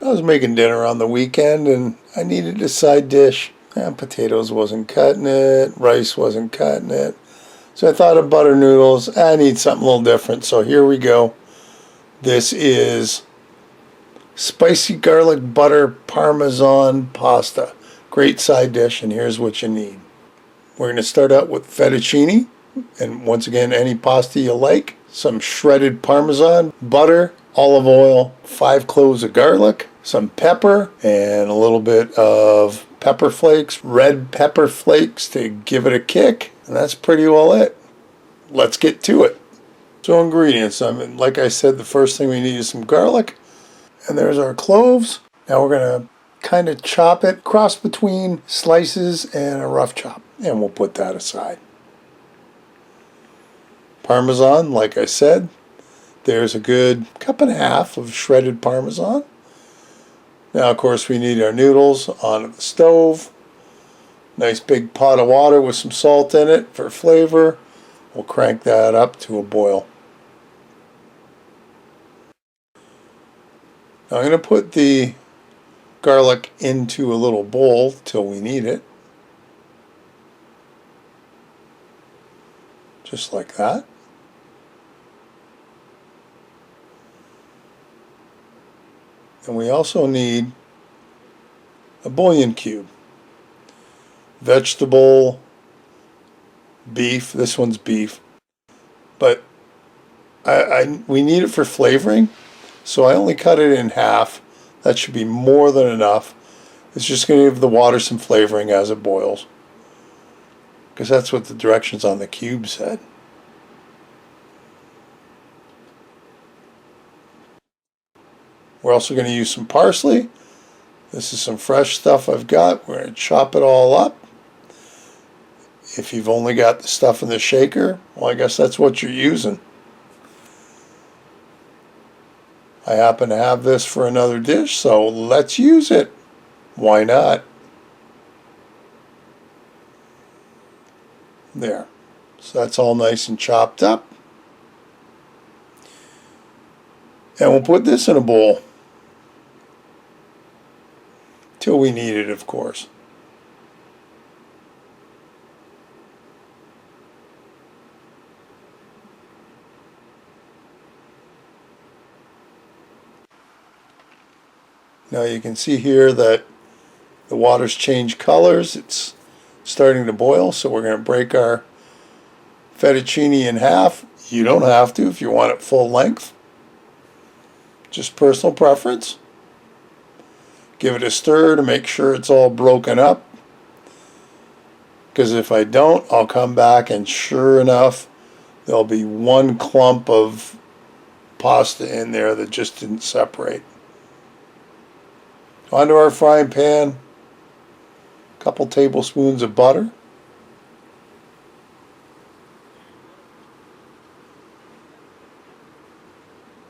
I was making dinner on the weekend and I needed a side dish. And potatoes wasn't cutting it, rice wasn't cutting it. So I thought of butter noodles. I need something a little different. So here we go. This is spicy garlic butter Parmesan pasta. Great side dish, and here's what you need. We're going to start out with fettuccine, and once again, any pasta you like. Some shredded Parmesan, butter, olive oil, 5 cloves of garlic, some pepper, and a little bit of pepper flakes, red pepper flakes to give it a kick, and that's pretty well it. Let's get to it. So ingredients, like I said, the first thing we need is some garlic, and there's our cloves. Now we're going to kind of chop it, cross between slices and a rough chop, and we'll put that aside. Parmesan, like I said, there's a good 1.5 cups of shredded Parmesan. Now, of course, we need our noodles on the stove. Nice big pot of water with some salt in it for flavor. We'll crank that up to a boil. Now I'm going to put the garlic into a little bowl till we need it. Just like that. And we also need a bouillon cube. Vegetable, beef, this one's beef. But we need it for flavoring, so I only cut it in half. That should be more than enough. It's just going to give the water some flavoring as it boils, because that's what the directions on the cube said. We're also going to use some parsley. This is some fresh stuff I've got. We're going to chop it all up. If you've only got the stuff in the shaker, well, I guess that's what you're using. I happen to have this for another dish, so let's use it. Why not? There. So that's all nice and chopped up. And we'll put this in a bowl. Till we need it, of course. Now you can see here that the water's changed colors. It's starting to boil, so we're going to break our fettuccine in half. You don't have to if you want it full length. Just personal preference. Give it a stir to make sure it's all broken up, because if I don't, I'll come back and sure enough there'll be one clump of pasta in there that just didn't separate. Onto our frying pan, a couple tablespoons of butter.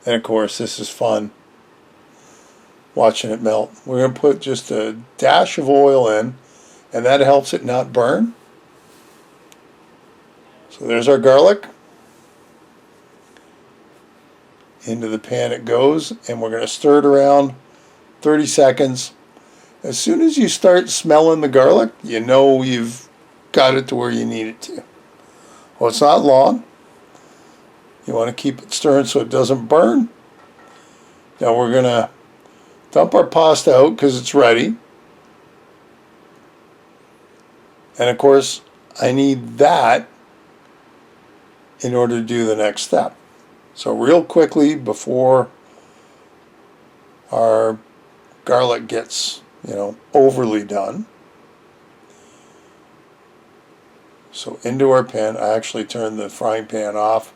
And of course, this is fun, watching it melt. We're going to put just a dash of oil in, and that helps it not burn. So there's our garlic. Into the pan it goes, and we're going to stir it around 30 seconds. As soon as you start smelling the garlic, you know you've got it to where you need it to. Well, it's not long. You want to keep it stirring so it doesn't burn. Now we're going to dump our pasta out because it's ready. And of course, I need that in order to do the next step. So real quickly, before our garlic gets, overly done. So into our pan, I actually turned the frying pan off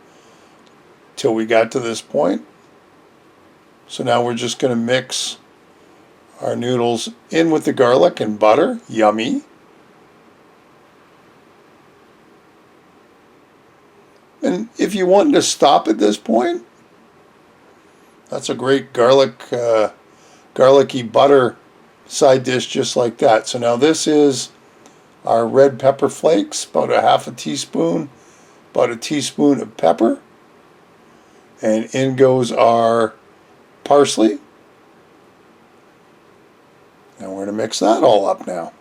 till we got to this point. So now we're just going to mix our noodles in with the garlic and butter. Yummy. And if you wanted to stop at this point, that's a great garlicky butter side dish just like that. So now this is our red pepper flakes, about a half a teaspoon, about a teaspoon of pepper. And in goes our parsley. And we're going to mix that all up now.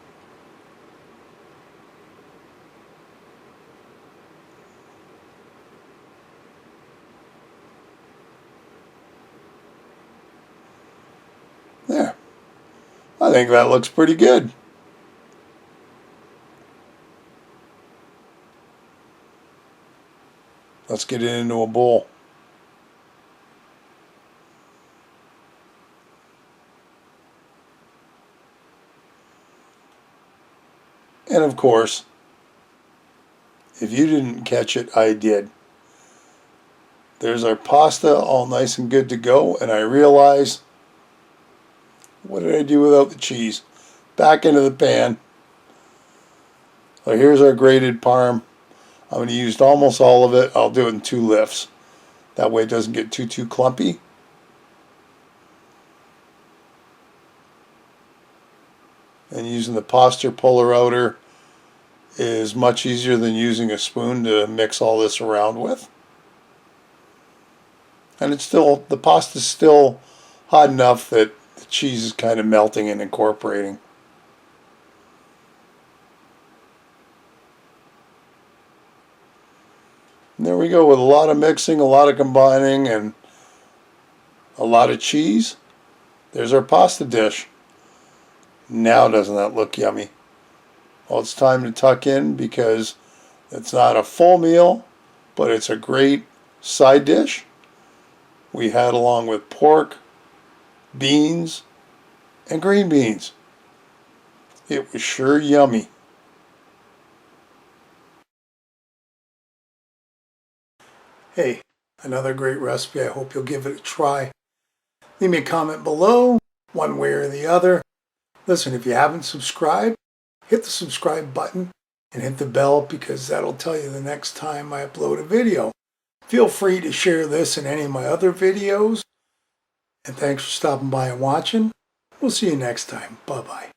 There. I think that looks pretty good. Let's get it into a bowl. And of course, if you didn't catch it, I did. There's our pasta all nice and good to go, and I realize, what did I do without the cheese? Back into the pan. So here's our grated parm. I'm going to use almost all of it. I'll do it in 2 lifts. That way it doesn't get too clumpy. And using the pasta puller outer is much easier than using a spoon to mix all this around with. And it's still, the pasta's still hot enough that the cheese is kind of melting and incorporating. And there we go, with a lot of mixing, a lot of combining, and a lot of cheese. There's our pasta dish. Now doesn't that look yummy? Well, it's time to tuck in because it's not a full meal, but it's a great side dish. We had along with pork, beans, and green beans. It was sure yummy. Hey, another great recipe. I hope you'll give it a try. Leave me a comment below, one way or the other. Listen, if you haven't subscribed, hit the subscribe button and hit the bell because that'll tell you the next time I upload a video. Feel free to share this and any of my other videos. And thanks for stopping by and watching. We'll see you next time. Bye-bye.